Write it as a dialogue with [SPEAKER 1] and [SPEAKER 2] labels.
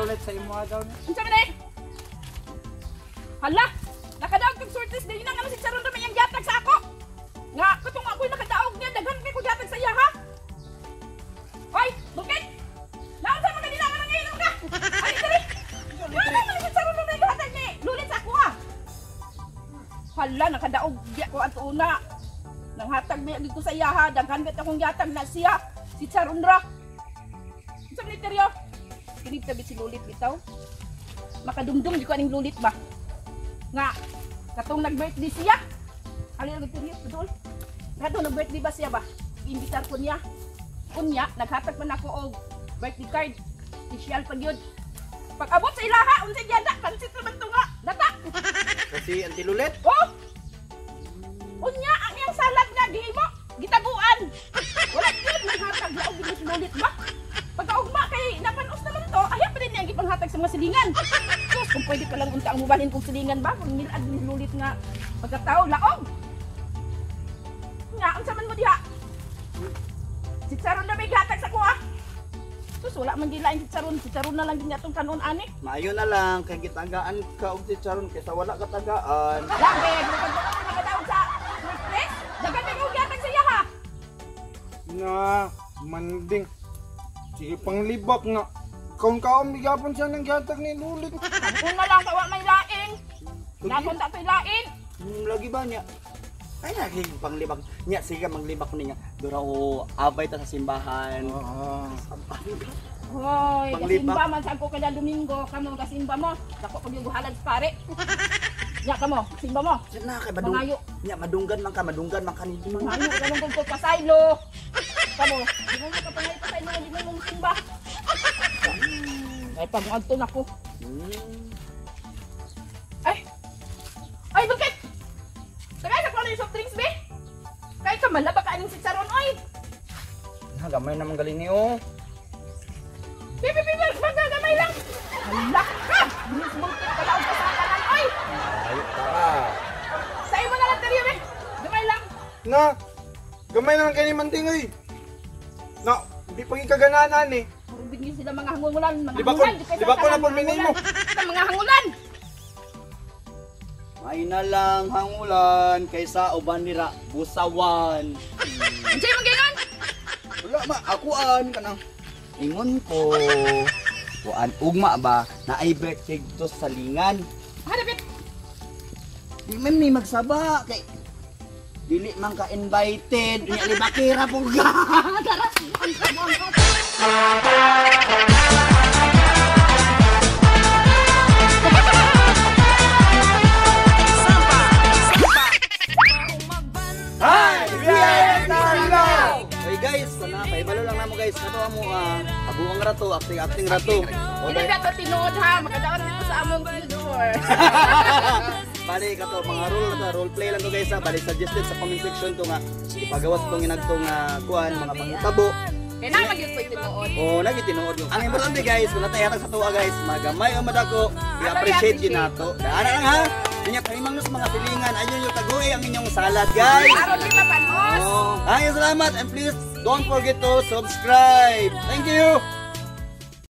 [SPEAKER 1] lulit sa imo daw ni.
[SPEAKER 2] Unsa man eh? Hala, nakadaog kag sortes din nang ano si Charon ra yang gihatag sa ako. Nga katong ako'y nakadaog niya daghan kay ko gihatag sa iya ha. Hoy, bukit. Naunsa man kanila nga ngayon ka? Ay dali. Wala man si Charon ra gihatag ni. Lulit sa ako ha. Hala, nakadaog di ko ato una. Nang hatag mi dito sa iya ha, daghan ket akong gihatag na siya. Si Charon ra. Unsa man teryo? Kinig tabi si lulit bitaw. Makadumdum di ko aning lulit ba? Nga katong nag-birthday siya. Alin ang teryo, betul? Katong nag-birthday ba siya ba? Imbitar ko niya. Kunya, naghatag man ako og birthday card. Special pa gyud. Pag-abot sa ilaha, unsay gyada, pansit naman to nga. Data.
[SPEAKER 1] Kasi anti lulit.
[SPEAKER 2] Oh. Unya ang iyang salad nga gihimo, gitaguan. Wala gyud naghatag na og ginulit ba? Pagkaugma kay napanos naman to, ayaw pa din niya gipanghatag sa mga silingan. Sus, kung pwede pa lang unta ang mubalhin kong silingan ba? Kung nilad nilulit nga pagkatao, laog. Nga, ang saman mo diha. Si Charon na may gatag sa kuha. Sus, wala man gilain si Charon. Si Charon na lang din atong kanon ani.
[SPEAKER 1] Maayo na lang kay gitagaan ka og si Charon kaysa wala ka tagaan.
[SPEAKER 2] Labi, kung nakadaog sa workplace, dagan may kong gatag sa iya ha.
[SPEAKER 3] Na, manding. Sige panglibak nga. Kaon-kaon bigapon siya ng gatag ni lulit.
[SPEAKER 2] Kung na lang kawa may laing. Nakunta to'y laing.
[SPEAKER 1] Lagi ba niya? Ay lagi panglibak niya sige manglibak niya. Dura o abay ta sa simbahan.
[SPEAKER 2] Hoy,
[SPEAKER 1] Panglibak.
[SPEAKER 2] kasimba man sa ako kada Domingo, kamo kasimba mo. Dako ko yung buhalan sa pare. Ya kamo, simba mo.
[SPEAKER 1] Na kay
[SPEAKER 2] Mangayo.
[SPEAKER 1] Nya madunggan man ka ni
[SPEAKER 2] Mangayo ka mong kung pasaylo. Kamo, di mo kapangay pasaylo, di mo mong simba. Ay pag-anton ako. Ay, bakit? Tagay sa kung ano yung soft drinks, be? Kahit ka malaba ka aning si Charon, oy!
[SPEAKER 1] Gamay naman galing niyo.
[SPEAKER 2] Pipi, magagamay lang! Hala ka! Bilis mong tinakalaw ka sa kanan, oy!
[SPEAKER 1] Ay tara.
[SPEAKER 2] Sa iyo mo na lang, Teryo, be! Gamay lang!
[SPEAKER 3] Na, gamay naman kayo ni Manding ay. Na, hindi pang ikagananan eh.
[SPEAKER 2] Marubid niyo sila mga hangulan, mga
[SPEAKER 3] Di ba
[SPEAKER 2] hangulan!
[SPEAKER 3] ko na po minay mo?
[SPEAKER 2] Mga hangulan!
[SPEAKER 1] May na lang hangulan kaysa uban nira busawan.
[SPEAKER 2] Andiyan yung ganyan!
[SPEAKER 1] Wala ma, akuan ka nang ingon ko. Kuan ugma ba na ay birthday to sa lingan.
[SPEAKER 2] Hanapit!
[SPEAKER 1] Di man ni magsaba kay dili man ka invited. Nya libakira po ga. Oy guys, sana paibalo lang namo guys. Kato amo abuang rato, acting rato.
[SPEAKER 2] Hindi ka ito tinuod ha, makadaon dito sa among viewer.
[SPEAKER 1] Bali kato mga role play lang to guys ha. Bali suggested sa comment section to nga ipagawas tong inagtong kuan mga pangitabo.
[SPEAKER 2] Kaya na mag-yun po tinuod.
[SPEAKER 1] Oh, nagitinuod yung. Ang importante guys, kung natayatag sa tuwa guys, magamay o madako, i-appreciate yun nato. Daan lang ha. Kanya kalimang nos mga silingan, ayun yung taguay ang inyong salad guys.
[SPEAKER 2] Aron kita panos.
[SPEAKER 1] Oh, ay salamat and please don't forget to subscribe. Thank you.